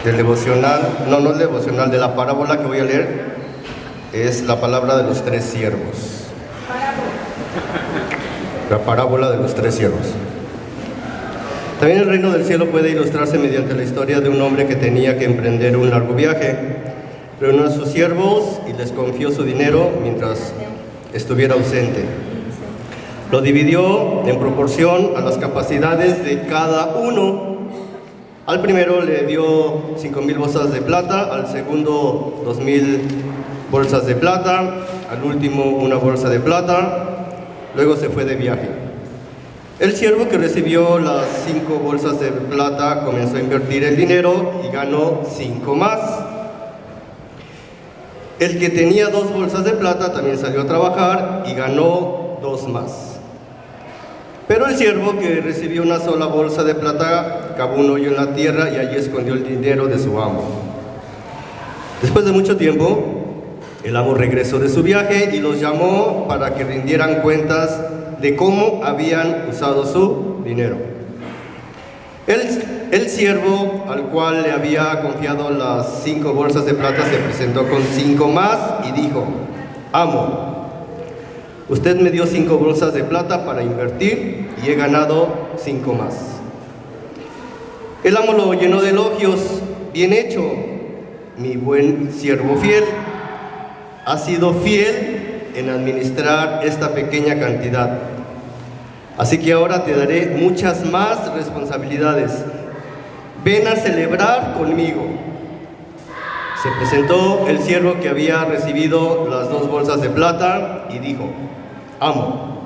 del devocional, no el devocional, de la parábola que voy a leer, es la palabra de los tres siervos. La parábola de los tres siervos. También el reino del cielo puede ilustrarse mediante la historia de un hombre que tenía que emprender un largo viaje. Reunió a sus siervos y les confió su dinero mientras estuviera ausente. Lo dividió en proporción a las capacidades de cada uno. Al primero le dio 5,000 bolsas de plata, al segundo 2,000 bolsas de plata, al último una bolsa de plata. Luego se fue de viaje. El siervo que recibió las 5 bolsas de plata comenzó a invertir el dinero y ganó 5 más. El que tenía 2 bolsas de plata también salió a trabajar y ganó 2 más. Pero el siervo que recibió una sola bolsa de plata cavó un hoyo en la tierra y allí escondió el dinero de su amo. Después de mucho tiempo, el amo regresó de su viaje y los llamó para que rindieran cuentas de cómo habían usado su dinero. El siervo al cual le había confiado las 5 bolsas de plata se presentó con 5 más y dijo: Amo, usted me dio 5 bolsas de plata para invertir y he ganado 5 más. El amo lo llenó de elogios. Bien hecho, mi buen siervo fiel. Has sido fiel en administrar esta pequeña cantidad. Así que ahora te daré muchas más responsabilidades. Ven a celebrar conmigo. Se presentó el siervo que había recibido las 2 bolsas de plata y dijo: Amo,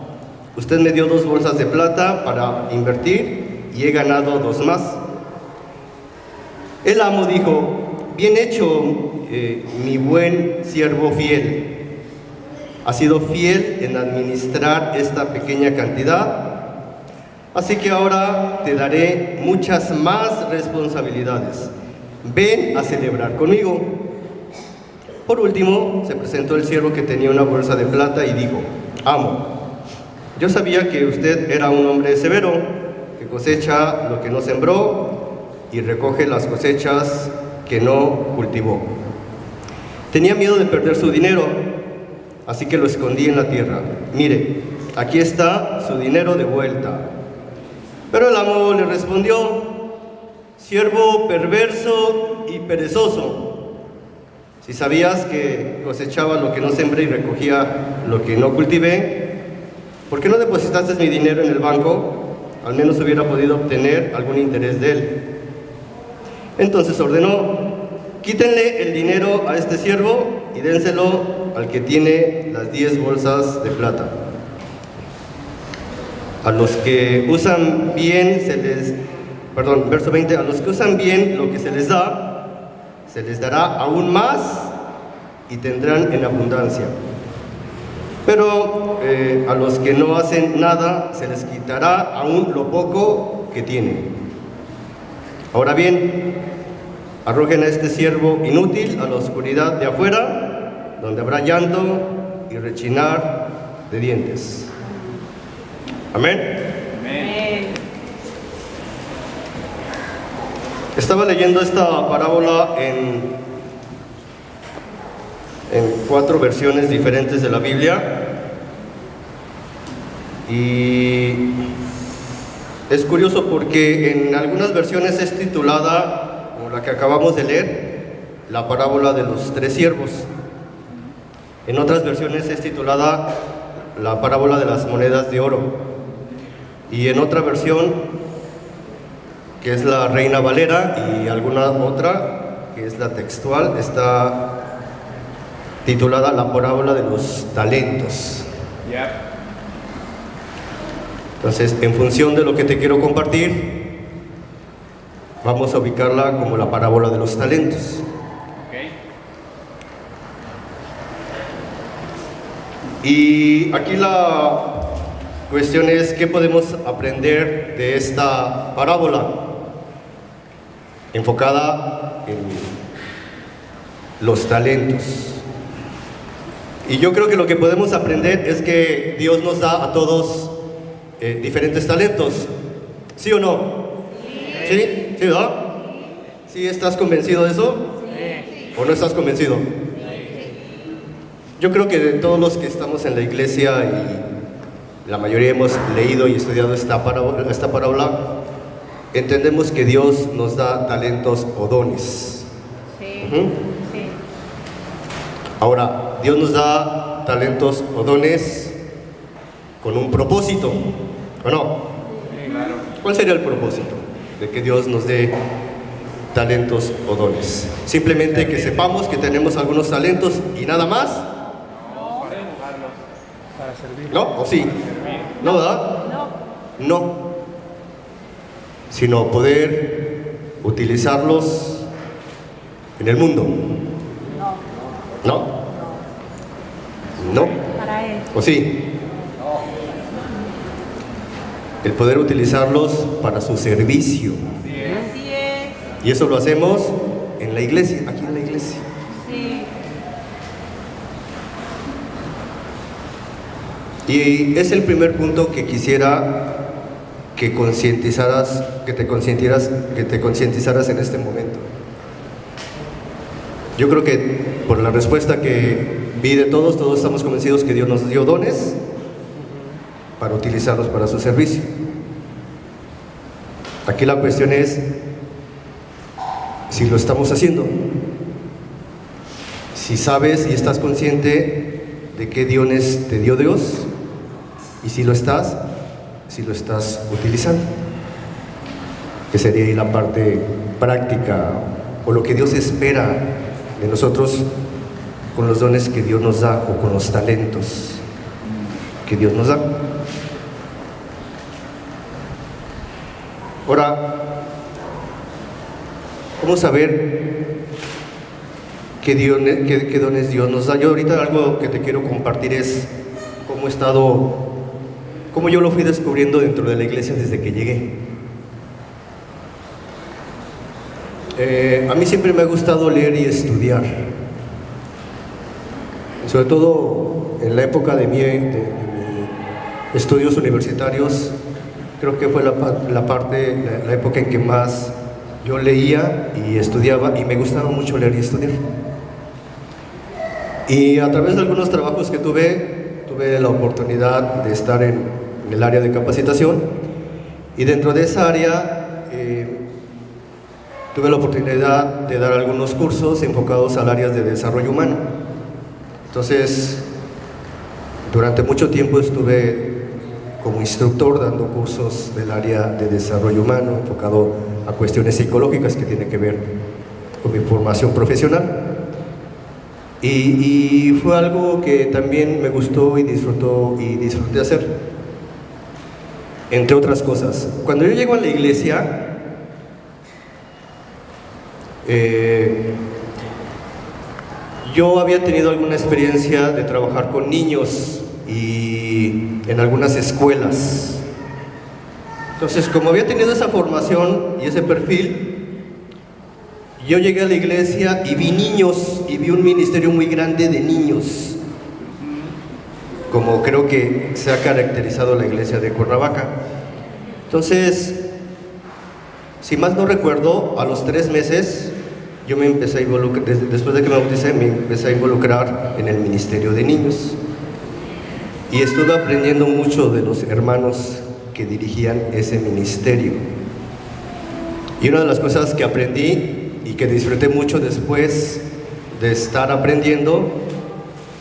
usted me dio 2 bolsas de plata para invertir y he ganado 2 más. El amo dijo: Bien hecho, mi buen siervo fiel. Has sido fiel en administrar esta pequeña cantidad, así que ahora te daré muchas más responsabilidades. Ven a celebrar conmigo. Por último, se presentó el siervo que tenía una bolsa de plata y dijo: Amo, yo sabía que usted era un hombre severo, que cosecha lo que no sembró y recoge las cosechas que no cultivó. Tenía miedo de perder su dinero, así que lo escondí en la tierra. Mire, aquí está su dinero de vuelta. Pero el amo le respondió: Siervo perverso y perezoso, si sabías que cosechaba lo que no sembré y recogía lo que no cultivé, ¿por qué no depositaste mi dinero en el banco? Al menos hubiera podido obtener algún interés de él. Entonces ordenó: Quítenle el dinero a este siervo y dénselo al que tiene las 10 bolsas de plata. A los que usan bien verso 20, a los que usan bien lo que se les dará aún más y tendrán en abundancia. Pero a los que no hacen nada se les quitará aún lo poco que tienen. Ahora bien, arrojen a este siervo inútil a la oscuridad de afuera, donde habrá llanto y rechinar de dientes. Amén. Amén. Estaba leyendo esta parábola en 4 versiones diferentes de la Biblia y es curioso porque en algunas versiones es titulada, como la que acabamos de leer, la parábola de los 3 siervos. En otras versiones es titulada la parábola de las monedas de oro. Y en otra versión, que es la Reina Valera, y alguna otra, que es la textual, está titulada la parábola de los talentos. Entonces, en función de lo que te quiero compartir, vamos a ubicarla como la parábola de los talentos. Y aquí la cuestión es: ¿qué podemos aprender de esta parábola? Enfocada en los talentos. Y yo creo que lo que podemos aprender es que Dios nos da a todos diferentes talentos. ¿Sí o no? ¿Sí? ¿Sí, verdad? ¿Sí estás convencido de eso? Sí. ¿O no estás convencido? Sí. Yo creo que de todos los que estamos en la iglesia y la mayoría hemos leído y estudiado esta parábola, entendemos que Dios nos da talentos o dones. Sí. Ujú. Sí. Ahora, Dios nos da talentos o dones con un propósito, ¿o no? Sí, claro. ¿Cuál sería el propósito de que Dios nos dé talentos o dones? Simplemente que sepamos que tenemos algunos talentos y nada más, Para empujarlos. Para servir. ¿no? ¿O sí? ¿No, verdad? No. No. Sino poder utilizarlos en el mundo. No. ¿No? ¿No? Para Él. ¿O sí? El poder utilizarlos para su servicio. Así es. Y eso lo hacemos en la iglesia, aquí en la iglesia. Sí. Y es el primer punto que quisiera que te concientizaras en este momento. Yo creo que por la respuesta que vi de todos estamos convencidos que Dios nos dio dones para utilizarlos para su servicio. Aquí la cuestión es si lo estamos haciendo, si sabes y estás consciente de qué dones te dio Dios y si lo estás utilizando, que sería ahí la parte práctica o lo que Dios espera de nosotros con los dones que Dios nos da o con los talentos que Dios nos da. Ahora, ¿cómo saber qué dones Dios nos da? Yo ahorita algo que te quiero compartir es cómo yo lo fui descubriendo dentro de la iglesia desde que llegué. A mí siempre me ha gustado leer y estudiar, sobre todo en la época de mis estudios universitarios. Creo que fue la época en que más yo leía y estudiaba y me gustaba mucho leer y estudiar. Y a través de algunos trabajos que tuve la oportunidad de estar en el área de capacitación y dentro de esa área tuve la oportunidad de dar algunos cursos enfocados al área de desarrollo humano. Entonces, durante mucho tiempo estuve como instructor dando cursos del área de desarrollo humano enfocado a cuestiones psicológicas que tienen que ver con mi formación profesional. Y fue algo que también me gustó y disfruté hacer, entre otras cosas. Cuando yo llego a la iglesia, yo había tenido alguna experiencia de trabajar con niños y en algunas escuelas. Entonces, como había tenido esa formación y ese perfil, yo llegué a la iglesia y vi niños y vi un ministerio muy grande de niños, como creo que se ha caracterizado la iglesia de Cuernavaca. Entonces, si más no recuerdo, a los 3 meses yo me empecé a involucrar, después de que me bauticé, me empecé a involucrar en el ministerio de niños y estuve aprendiendo mucho de los hermanos que dirigían ese ministerio. Y una de las cosas que aprendí y que disfruté mucho después de estar aprendiendo,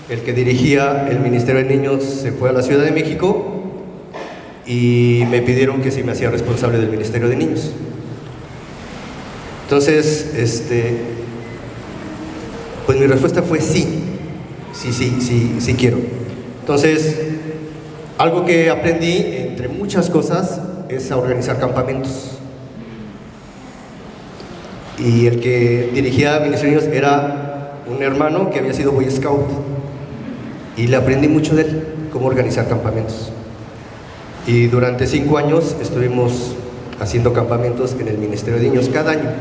el que dirigía el ministerio de niños se fue a la Ciudad de México y me pidieron que si me hacía responsable del ministerio de niños. Entonces, pues mi respuesta fue sí quiero. Entonces, algo que aprendí, entre muchas cosas, es a organizar campamentos. Y el que dirigía Ministerio de Niños era un hermano que había sido Boy Scout. Y le aprendí mucho de él, cómo organizar campamentos. Y durante 5 años estuvimos haciendo campamentos en el Ministerio de Niños cada año.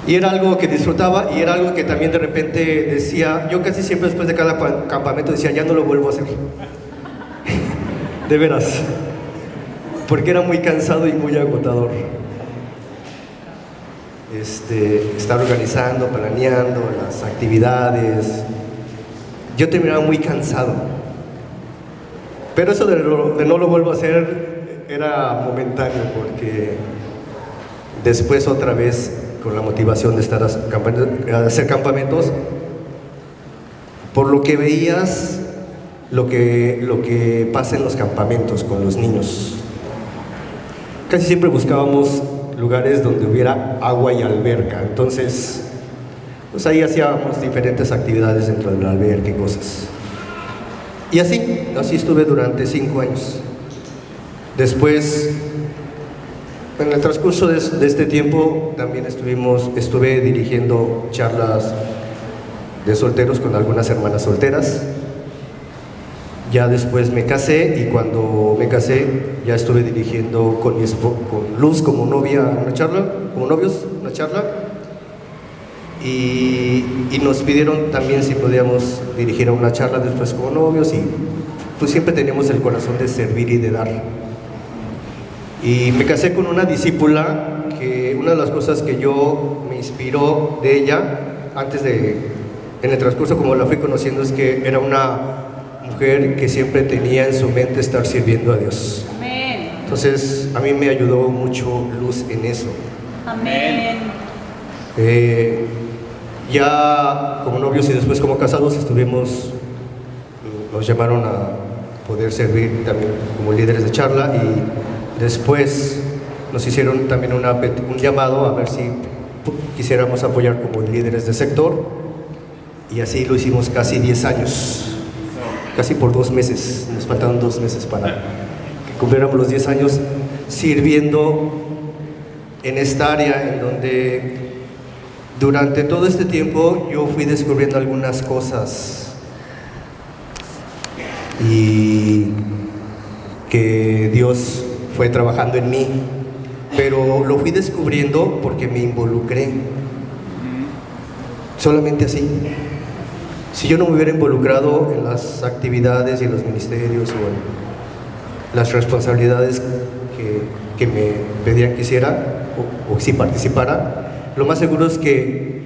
Y era algo que disfrutaba y era algo que también de repente decía, yo casi siempre después de cada campamento decía, ya no lo vuelvo a hacer. De veras. Porque era muy cansado y muy agotador. estar organizando, planeando las actividades. Yo terminaba muy cansado, pero eso de no lo vuelvo a hacer era momentáneo, porque después otra vez con la motivación de estar a hacer campamentos, por lo que veías lo que pasa en los campamentos con los niños. Casi siempre buscábamos lugares donde hubiera agua y alberca, entonces pues ahí hacíamos diferentes actividades dentro de la alberca y cosas. Y así estuve durante 5 años. Después, en el transcurso de este tiempo, también estuve dirigiendo charlas de solteros con algunas hermanas solteras. Ya después me casé, y cuando me casé ya estuve dirigiendo con Luz como novia una charla, como novios una charla, y nos pidieron también si podíamos dirigir a una charla después como novios, y pues siempre teníamos el corazón de servir y de dar. Y me casé con una discípula que una de las cosas que yo me inspiró de ella en el transcurso como la fui conociendo, es que era una mujer que siempre tenía en su mente estar sirviendo a Dios. Amén. Entonces a mí me ayudó mucho Luz en eso. Amén. Ya como novios y después como casados nos llamaron a poder servir también como líderes de charla, y después nos hicieron también un llamado a ver si quisiéramos apoyar como líderes de sector, y así lo hicimos casi 10 años. Casi por 2 meses, nos faltaron 2 meses para que cumpliéramos los 10 años sirviendo en esta área, en donde durante todo este tiempo yo fui descubriendo algunas cosas y que Dios fue trabajando en mí, pero lo fui descubriendo porque me involucré, solamente así. Si yo no me hubiera involucrado en las actividades y en los ministerios o en las responsabilidades que me pedían que hiciera, o si participara, lo más seguro es que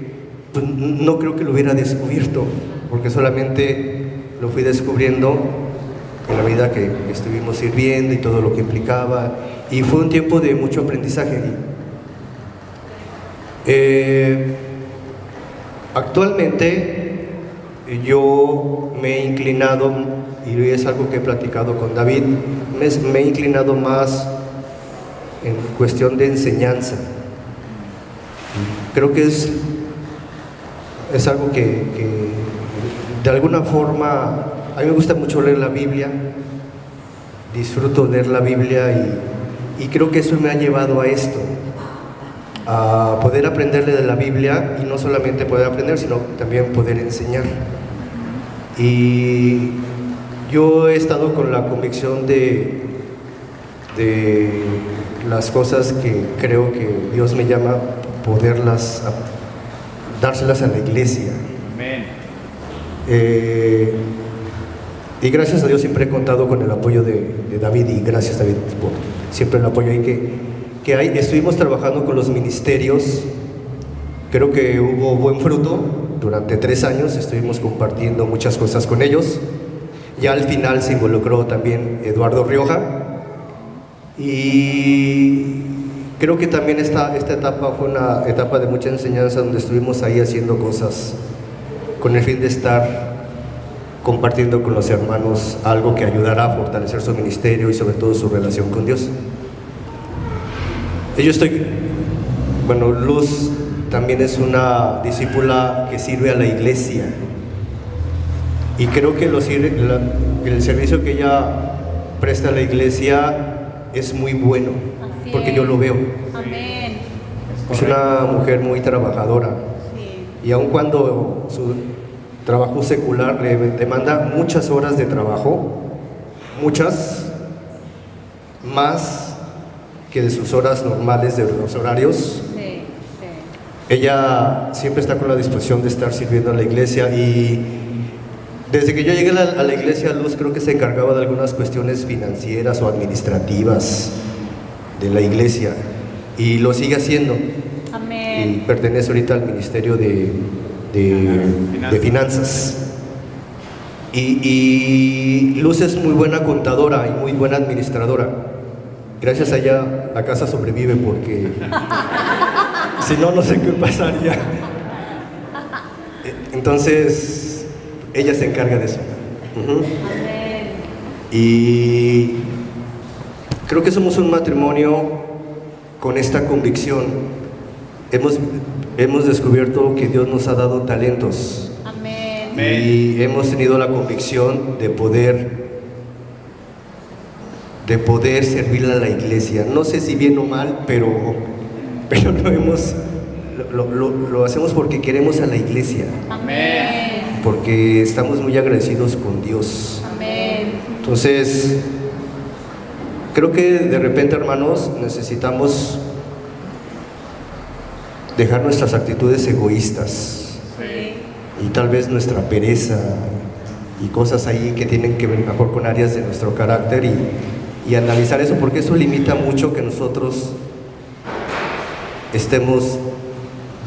pues, no creo que lo hubiera descubierto, porque solamente lo fui descubriendo en la medida que estuvimos sirviendo y todo lo que implicaba, y fue un tiempo de mucho aprendizaje. Actualmente yo me he inclinado, y es algo que he platicado con David, me he inclinado más en cuestión de enseñanza. Creo que es algo que de alguna forma, a mí me gusta mucho leer la Biblia, disfruto leer la Biblia, y creo que eso me ha llevado a esto, a poder aprenderle de la Biblia, y no solamente poder aprender, sino también poder enseñar. Y yo he estado con la convicción de las cosas que creo que Dios me llama, dárselas a la iglesia. Amén. Y gracias a Dios siempre he contado con el apoyo de David, y gracias David por siempre el apoyo ahí que hay. Estuvimos trabajando con los ministerios, creo que hubo buen fruto. Durante 3 años estuvimos compartiendo muchas cosas con ellos. Ya al final se involucró también Eduardo Rioja, y creo que también esta etapa fue una etapa de mucha enseñanza, donde estuvimos ahí haciendo cosas con el fin de estar compartiendo con los hermanos algo que ayudará a fortalecer su ministerio y sobre todo su relación con Dios. Luz también es una discípula que sirve a la iglesia, y creo que el servicio que ella presta a la iglesia es muy bueno, porque yo lo veo. Amén. Es una mujer muy trabajadora, Sí. y aun cuando su trabajo secular le demanda muchas horas de trabajo, muchas más que de sus horas normales, de los horarios, ella siempre está con la disposición de estar sirviendo a la iglesia. Y desde que yo llegué a la iglesia Luz, creo que se encargaba de algunas cuestiones financieras o administrativas de la iglesia, y lo sigue haciendo. y Amén. pertenece ahorita al Ministerio de Finanzas. Y Luz es muy buena contadora y muy buena administradora. Gracias a ella la casa sobrevive, porque si no, no sé qué pasaría. Entonces, ella se encarga de eso. Amén. Y creo que somos un matrimonio con esta convicción. Hemos descubierto que Dios nos ha dado talentos. Amén. Y hemos tenido la convicción de poder servirle a la iglesia. No sé si bien o mal, pero lo hacemos porque queremos a la iglesia, Amén. porque estamos muy agradecidos con Dios. Amén. Entonces, creo que de repente, hermanos, necesitamos dejar nuestras actitudes egoístas Sí. y tal vez nuestra pereza y cosas ahí que tienen que ver mejor con áreas de nuestro carácter, y analizar eso, porque eso limita mucho que nosotros estemos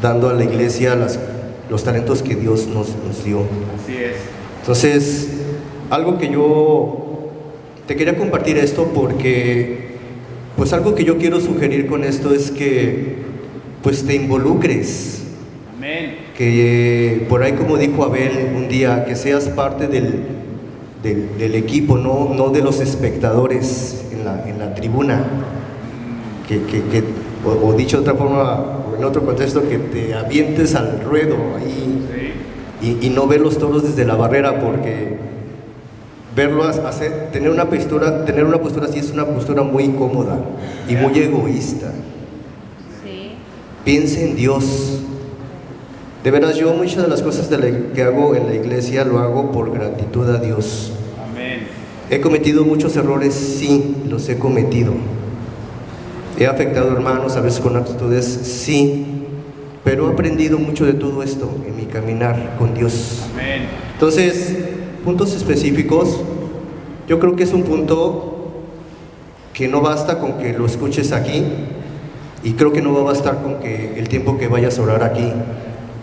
dando a la iglesia los talentos que Dios nos dio. Así es. Entonces, algo que yo te quería compartir esto, porque pues algo que yo quiero sugerir con esto es que pues te involucres, Amén. que por ahí, como dijo Abel un día, que seas parte del equipo, no de los espectadores en la tribuna, o dicho de otra forma, o en otro contexto, que te avientes al ruedo ahí. Sí. Y no ver los toros desde la barrera, porque verlos hacer, tener una postura así es una postura muy incómoda y muy egoísta. Sí. Piensa en Dios. De veras, yo muchas de las cosas que hago en la iglesia lo hago por gratitud a Dios. Amén. ¿He cometido muchos errores? Sí, los he cometido. ¿He afectado hermanos a veces con actitudes? Sí. Pero he aprendido mucho de todo esto en mi caminar con Dios. Amén. Entonces, puntos específicos, yo creo que es un punto que no basta con que lo escuches aquí, y creo que no va a bastar con que el tiempo que vayas a orar aquí.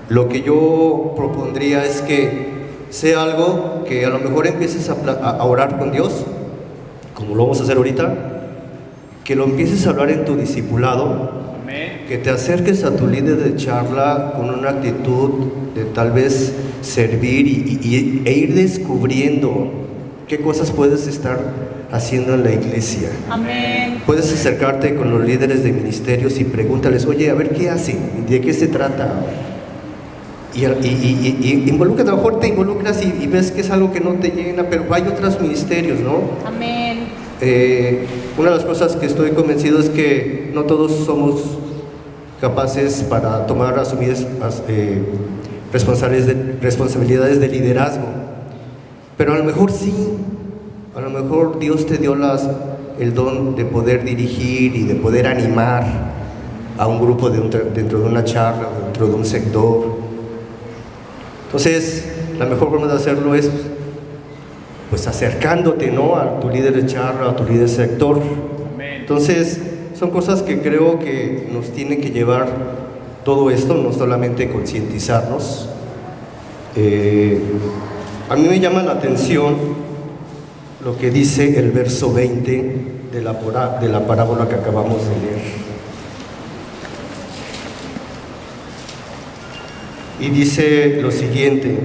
Lo que yo propondría es que sea algo que a lo mejor empieces a orar con Dios, como lo vamos a hacer ahorita, que lo empieces a hablar en tu discipulado, Amén. que te acerques a tu líder de charla con una actitud de tal vez servir e ir descubriendo qué cosas puedes estar haciendo en la iglesia. Amén. Puedes acercarte con los líderes de ministerios y pregúntales, oye, a ver qué hacen, de qué se trata. Y involúcrate, a lo mejor te involucras y ves que es algo que no te llena, pero hay otros ministerios, ¿no? Amén. Una de las cosas que estoy convencido es que no todos somos capaces para asumir responsabilidades de liderazgo, pero a lo mejor sí, a lo mejor Dios te dio el don de poder dirigir y de poder animar a un grupo dentro de una charla, dentro de un sector. Entonces, la mejor forma de hacerlo es pues acercándote, ¿no?, a tu líder de charla, a tu líder de sector. Amén. Entonces, son cosas que creo que nos tienen que llevar todo esto, no solamente concientizarnos. A mí me llama la atención lo que dice el verso 20 de la parábola que acabamos de leer. Y dice lo siguiente: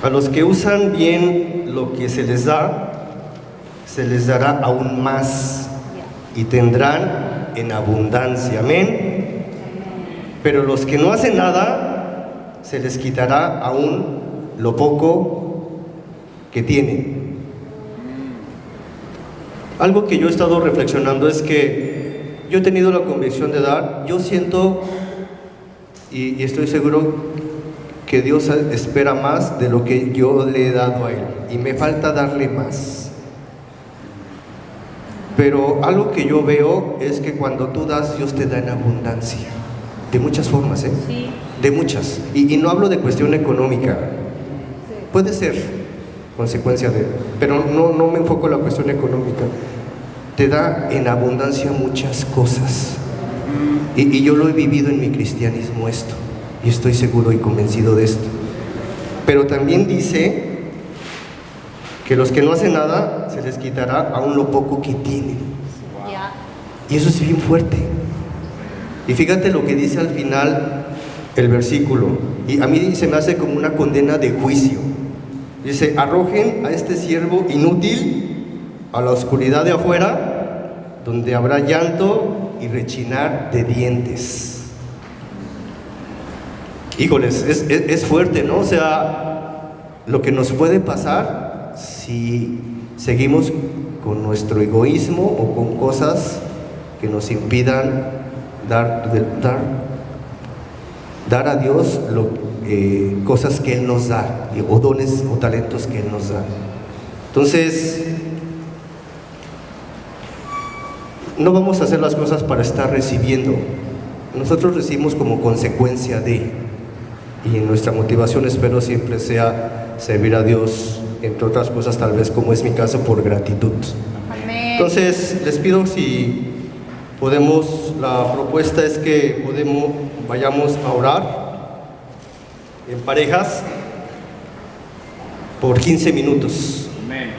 a los que usan bien lo que se les dará aún más y tendrán en abundancia. Amén. Pero los que no hacen nada, se les quitará aún lo poco que tienen. Algo que yo he estado reflexionando es que yo he tenido la convicción de dar. Yo siento y estoy seguro que Dios espera más de lo que yo le he dado a Él, y me falta darle más. Pero algo que yo veo es que cuando tú das, Dios te da en abundancia, de muchas formas, Sí. de muchas, y no hablo de cuestión económica, puede ser consecuencia pero no me enfoco en la cuestión económica. Te da en abundancia muchas cosas. Y yo lo he vivido en mi cristianismo esto, y estoy seguro y convencido de esto. Pero también dice que los que no hacen nada se les quitará aún lo poco que tienen. Ya. Y eso es bien fuerte. Y fíjate lo que dice al final el versículo, y a mí se me hace como una condena de juicio. Dice: arrojen a este siervo inútil a la oscuridad de afuera, donde habrá llanto y rechinar de dientes. Híjoles, es fuerte, ¿no? O sea, lo que nos puede pasar si seguimos con nuestro egoísmo o con cosas que nos impidan dar a Dios cosas que Él nos da, o dones o talentos que Él nos da. Entonces, no vamos a hacer las cosas para estar recibiendo. Nosotros recibimos como consecuencia de, y nuestra motivación, espero, siempre sea servir a Dios, entre otras cosas, tal vez, como es mi caso, por gratitud. Amén. Entonces, les pido si podemos, la propuesta es que vayamos a orar en parejas por 15 minutos. Amén.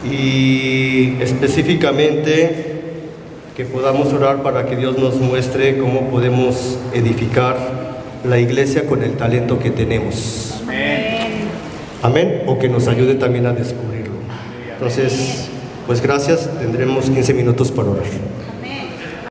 Y específicamente que podamos orar para que Dios nos muestre cómo podemos edificar la iglesia con el talento que tenemos. Amén. Amén. O que nos ayude también a descubrirlo. Entonces, pues gracias, tendremos 15 minutos para orar.